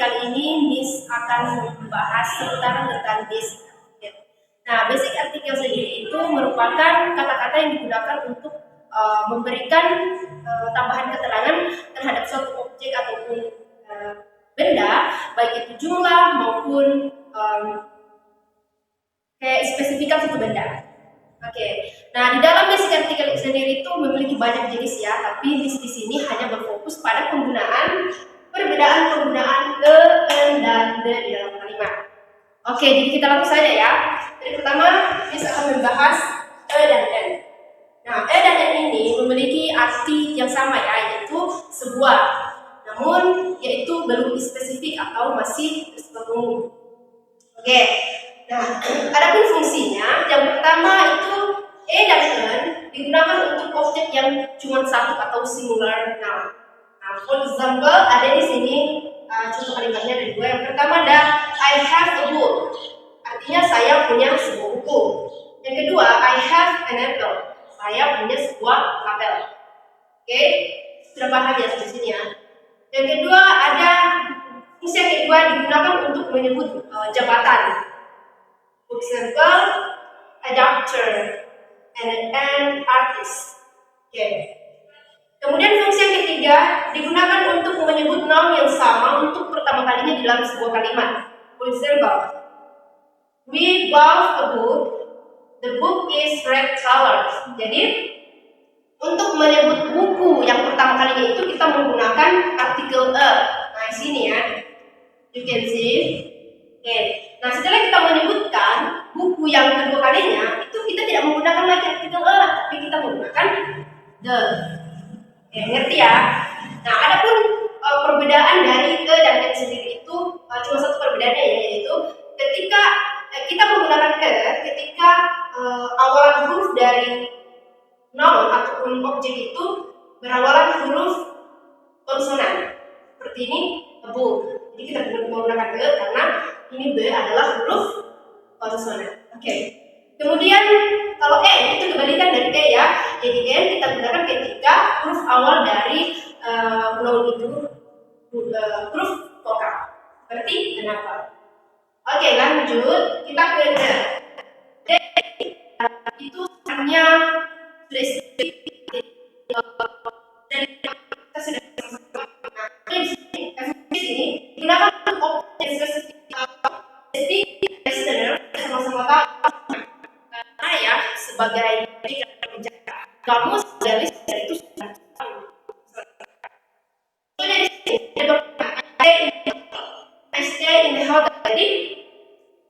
kali ini Miss akan membahas seputar tentang basic artikel. Nah, basic artikel sendiri itu merupakan kata-kata yang digunakan untuk memberikan tambahan keterangan terhadap suatu objek ataupun benda, baik itu jumlah maupun kayak spesifikan suatu benda. Oke. Nah, di dalam basic artikel sendiri itu memiliki banyak jenis ya, tapi di sini hanya berfokus pada perbedaan penggunaan the, and, dan the di dalam kalimat. Oke, jadi kita langsung saja ya. Jadi pertama, kita akan membahas dan n. Nah, dan n ini memiliki arti yang sama ya, yaitu sebuah. Namun, yaitu belum spesifik atau masih bersifat umum. Oke. Nah, adapun fungsinya, yang pertama itu dan n digunakan untuk objek yang cuma satu atau singular noun. Nah, for example, ada di sini contoh kalimatnya ada dua. Yang pertama ada I have a book, artinya saya punya sebuah buku. Yang kedua, I have an apple, saya punya sebuah apel. Oke, sudah paham ya di sini ya. Yang kedua ada fungsi yang kedua digunakan untuk menyebut jabatan. For example, a doctor and an artist. Oke. Kemudian fungsi yang ketiga digunakan untuk menyebut noun yang sama untuk pertama kalinya di dalam sebuah kalimat. For example, we bought a book. The book is red color. Jadi untuk menyebut buku yang pertama kalinya itu kita menggunakan artikel a. Nah, di sini ya. You can see. Oke. Nah, setelah kita menyebutkan buku yang kedua kalinya, itu kita tidak menggunakan lagi artikel a, tapi kita menggunakan the. Oke, ngerti ya? Nah, adapun perbedaan dari the dan n sendiri itu cuma satu perbedaannya ya, yaitu ketika kita menggunakan ketika awalan huruf dari noun ataupun objek itu berawalan huruf konsonan. Seperti ini, a book. Jadi kita menggunakan the karena ini B adalah huruf konsonan. Oke. Kemudian kalau n itu kebalikan dari e ya. Jadi n kita gunakan ketika huruf awal dari noun itu huruf vokal. Seperti kenapa? Oke, lanjut kita ke the. The itu hanya sudah dari kita sudah ini digunakan untuk objek spesifik listener sama-sama tahu karena ya sebagai kamu sebagai listener itu sudah tahu. I stay in the hotel. Jadi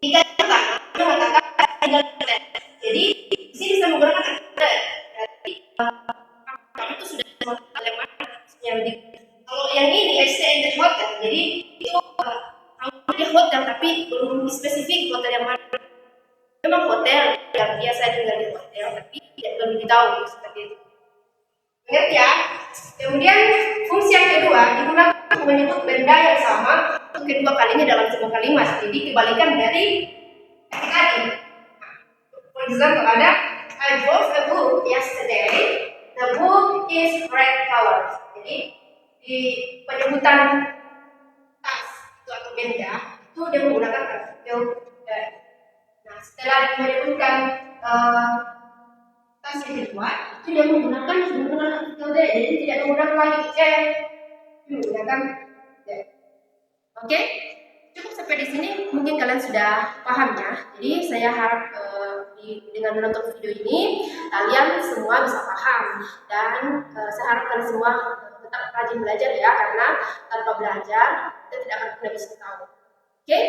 jika kita mengatakan tinggal di hotel, jadi di sini bisa menggunakan hotel. Jadi kamu itu sudah hotel yang mana? Kalau yang ini I stay in the hotel, jadi itu kamu di hotel tapi belum spesifik hotel yang mana. Memang hotel yang biasa tinggal di hotel, tapi belum ditahu seperti itu. Mengerti ya? Kemudian fungsi yang kedua digunakan untuk menyebut benda yang sama untuk kedua kalinya dalam sebuah kalimat. Jadi kebalikan dari tadi. For example, ada I bought a book yesterday. The book is red color. Jadi di penyebutan tas itu atau benda itu dia menggunakan artikel the. Nah, setelah menyebutkan tas yang kedua, itu dia menggunakan artikel the. Jadi tidak menggunakan lagi menggunakan the. Oke, cukup sampai di sini. Mungkin kalian sudah paham ya. Jadi saya harap dengan menonton video ini kalian semua bisa paham dan saya harap kalian semua tetap rajin belajar ya, karena tanpa belajar kita tidak akan pernah bisa tahu. Oke,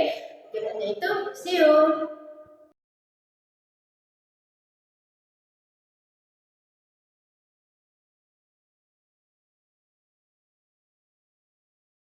itu see you.